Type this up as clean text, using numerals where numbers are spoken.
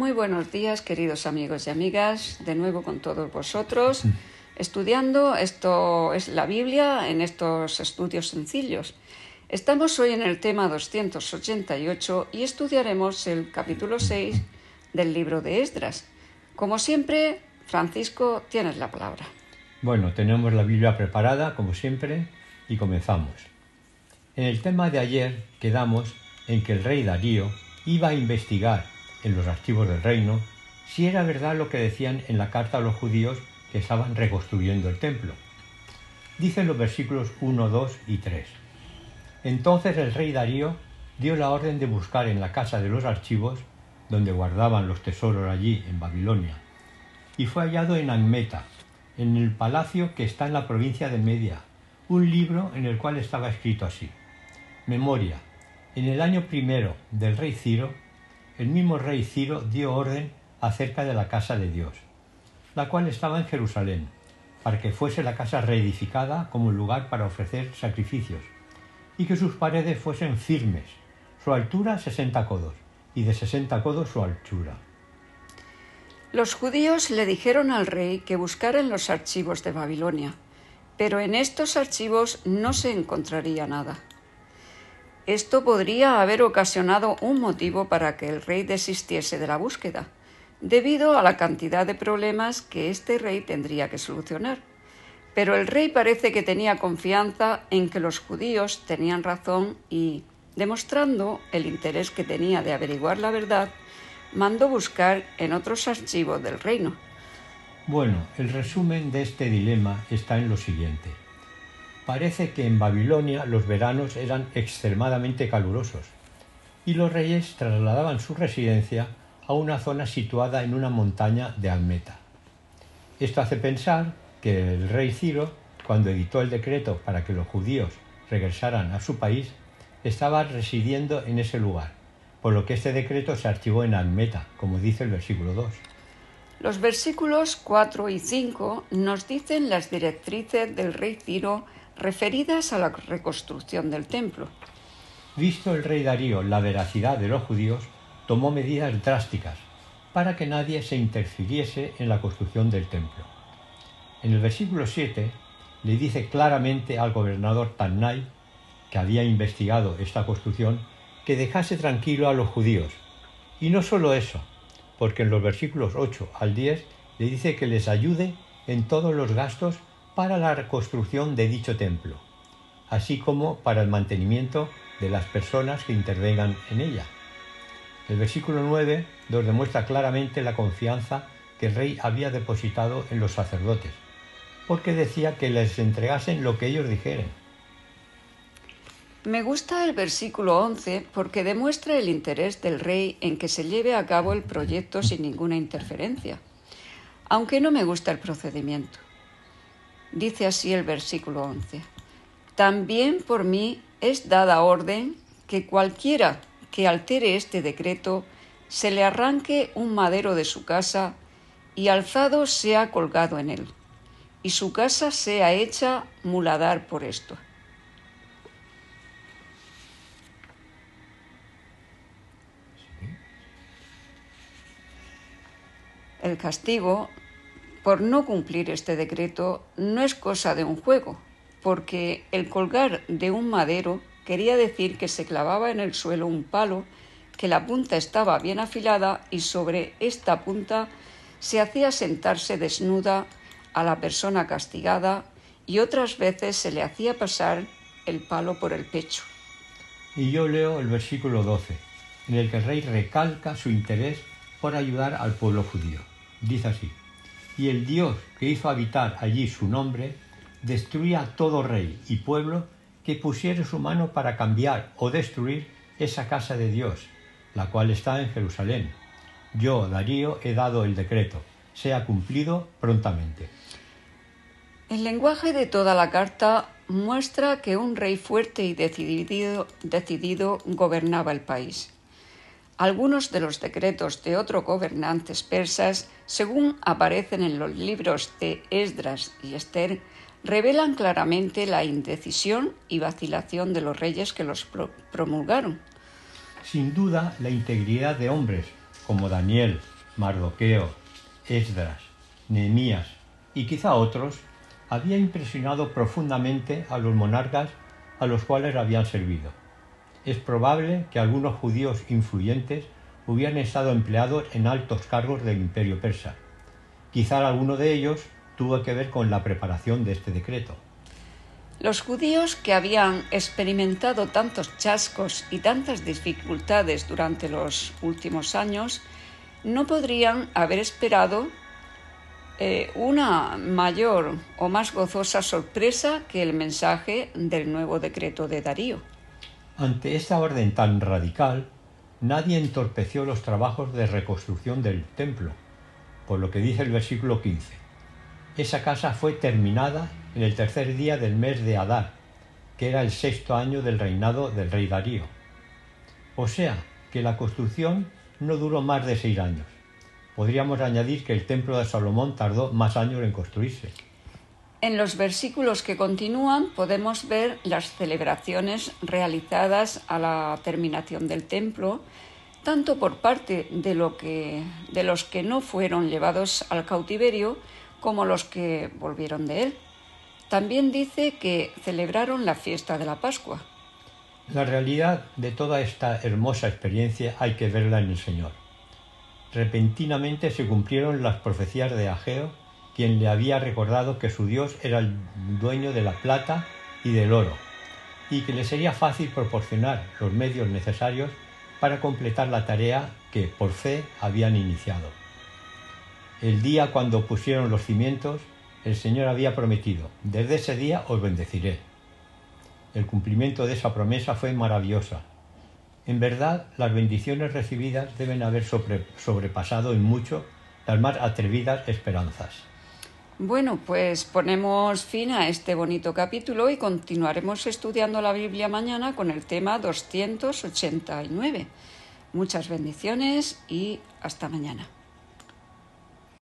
Muy buenos días, queridos amigos y amigas, de nuevo con todos vosotros, estudiando esto es la Biblia en estos estudios sencillos. Estamos hoy en el tema 288 y estudiaremos el capítulo 6 del libro de Esdras. Como siempre, Francisco, tienes la palabra. Bueno, tenemos la Biblia preparada, como siempre, y comenzamos. En el tema de ayer quedamos en que el rey Darío iba a investigar en los archivos del reino si era verdad lo que decían en la carta a los judíos que estaban reconstruyendo el templo. Dicen los versículos 1, 2 y 3. Entonces el rey Darío dio la orden de buscar en la casa de los archivos, donde guardaban los tesoros allí en Babilonia, y fue hallado en Admeta, en el palacio que está en la provincia de Media, un libro en el cual estaba escrito así: Memoria. En el año primero del rey Ciro, el mismo rey Ciro dio orden acerca de la casa de Dios, la cual estaba en Jerusalén, para que fuese la casa reedificada como lugar para ofrecer sacrificios, y que sus paredes fuesen firmes, su altura 60 codos, y de 60 codos su anchura. Los judíos le dijeron al rey que buscara en los archivos de Babilonia, pero en estos archivos no se encontraría nada. Esto podría haber ocasionado un motivo para que el rey desistiese de la búsqueda, debido a la cantidad de problemas que este rey tendría que solucionar. Pero el rey parece que tenía confianza en que los judíos tenían razón y, demostrando el interés que tenía de averiguar la verdad, mandó buscar en otros archivos del reino. Bueno, el resumen de este dilema está en lo siguiente. Parece que en Babilonia los veranos eran extremadamente calurosos y los reyes trasladaban su residencia a una zona situada en una montaña de Admeta. Esto hace pensar que el rey Ciro, cuando editó el decreto para que los judíos regresaran a su país, estaba residiendo en ese lugar, por lo que este decreto se archivó en Admeta, como dice el versículo 2. Los versículos 4 y 5 nos dicen las directrices del rey Ciro referidas a la reconstrucción del templo. Visto el rey Darío la veracidad de los judíos, tomó medidas drásticas para que nadie se interfiriese en la construcción del templo. En el versículo 7 le dice claramente al gobernador Tannai, que había investigado esta construcción, que dejase tranquilo a los judíos. Y no solo eso, porque en los versículos 8 al 10 le dice que les ayude en todos los gastos para la reconstrucción de dicho templo, así como para el mantenimiento de las personas que intervengan en ella. El versículo 9 nos demuestra claramente la confianza que el rey había depositado en los sacerdotes, porque decía que les entregasen lo que ellos dijeren. Me gusta el versículo 11 porque demuestra el interés del rey en que se lleve a cabo el proyecto sin ninguna interferencia, aunque no me gusta el procedimiento. Dice así el versículo 11: También por mí es dada orden que cualquiera que altere este decreto se le arranque un madero de su casa y alzado sea colgado en él, y su casa sea hecha muladar por esto. El castigo por no cumplir este decreto no es cosa de un juego, porque el colgar de un madero quería decir que se clavaba en el suelo un palo, que la punta estaba bien afilada y sobre esta punta se hacía sentarse desnuda a la persona castigada y otras veces se le hacía pasar el palo por el pecho. Y yo leo el versículo 12, en el que el rey recalca su interés por ayudar al pueblo judío. Dice así: Y el Dios que hizo habitar allí su nombre, destruía a todo rey y pueblo que pusiere su mano para cambiar o destruir esa casa de Dios, la cual está en Jerusalén. Yo, Darío, he dado el decreto, sea cumplido prontamente. El lenguaje de toda la carta muestra que un rey fuerte y decidido gobernaba el país. Algunos de los decretos de otros gobernantes persas, según aparecen en los libros de Esdras y Esther, revelan claramente la indecisión y vacilación de los reyes que los promulgaron. Sin duda, la integridad de hombres como Daniel, Mardoqueo, Esdras, Nehemías y quizá otros, había impresionado profundamente a los monarcas a los cuales habían servido. Es probable que algunos judíos influyentes hubieran estado empleados en altos cargos del imperio persa. Quizá alguno de ellos tuvo que ver con la preparación de este decreto. Los judíos que habían experimentado tantos chascos y tantas dificultades durante los últimos años no podrían haber esperado una mayor o más gozosa sorpresa que el mensaje del nuevo decreto de Darío. Ante esta orden tan radical, nadie entorpeció los trabajos de reconstrucción del templo, por lo que dice el versículo 15. Esa casa fue terminada en el tercer día del mes de Adar, que era el 6º año del reinado del rey Darío. O sea, que la construcción no duró más de 6 años. Podríamos añadir que el templo de Salomón tardó más años en construirse. En los versículos que continúan podemos ver las celebraciones realizadas a la terminación del templo, tanto por parte de los que no fueron llevados al cautiverio como los que volvieron de él. También dice que celebraron la fiesta de la Pascua. La realidad de toda esta hermosa experiencia hay que verla en el Señor. Repentinamente se cumplieron las profecías de Ageo, quien le había recordado que su Dios era el dueño de la plata y del oro, y que le sería fácil proporcionar los medios necesarios para completar la tarea que por fe habían iniciado. El día cuando pusieron los cimientos, el Señor había prometido: desde ese día os bendeciré. El cumplimiento de esa promesa fue maravillosa. En verdad, las bendiciones recibidas deben haber sobrepasado en mucho las más atrevidas esperanzas. Bueno, pues ponemos fin a este bonito capítulo y continuaremos estudiando la Biblia mañana con el tema 289. Muchas bendiciones y hasta mañana.